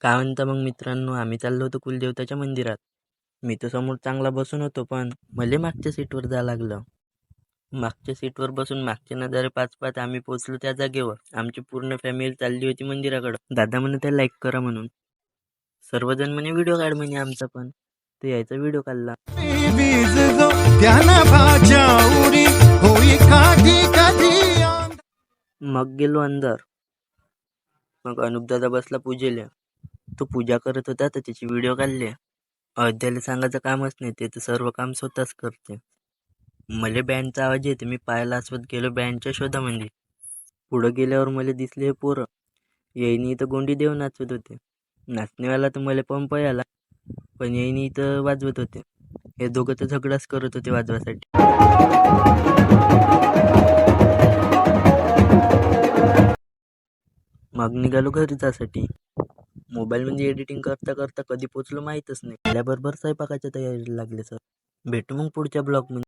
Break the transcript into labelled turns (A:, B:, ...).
A: काय म्हणता मग मित्रांनो, आम्ही चाललो होतो कुलदेवताच्या मंदिरात. मी तर समोर चांगला बसून होतो, पण मले मागच्या सीटवर जावं लागलं. मागच्या सीटवर बसून मागचे नजारे पाच पाच आम्ही पोहोचलो त्या जागेवर. आमची पूर्ण फॅमिली चालली होती मंदिराकडं. दादा म्हणे त्या लाईक करा म्हणून. सर्वजण म्हणे व्हिडिओ काढ म्हणे आमचा पण. तर यायचा व्हिडिओ काढला. मग गेलो अंदर. मग अनुपदादा बसला पूजेला. तो पूजा करत होता तर त्याची व्हिडिओ काढले. अयोध्याला सांगायचं कामच नाही, ते तर सर्व काम स्वतःच करते. मले बँडचा आवाज येते, मी पायाला आसवत गेलो बँडच्या शोधामध्ये. पुढं गेल्यावर मला दिसले हे पोरं. येईनी इथं गोंडी देव नाचवत होते. नाचणेवाला तर मला पंप आला, पण येईनी इथं वाजवत होते. हे दोघं तर झगडाच करत होते वाजवासाठी. मग निघालो घरी जासाठी. मोबाईलमध्ये एडिटिंग करता करता कधी पोचलो माहीतच नाही. त्याबरोबर स्वयंपाकाच्या तयारीला लागले सर. भेटू मग पुढच्या ब्लॉगमध्ये.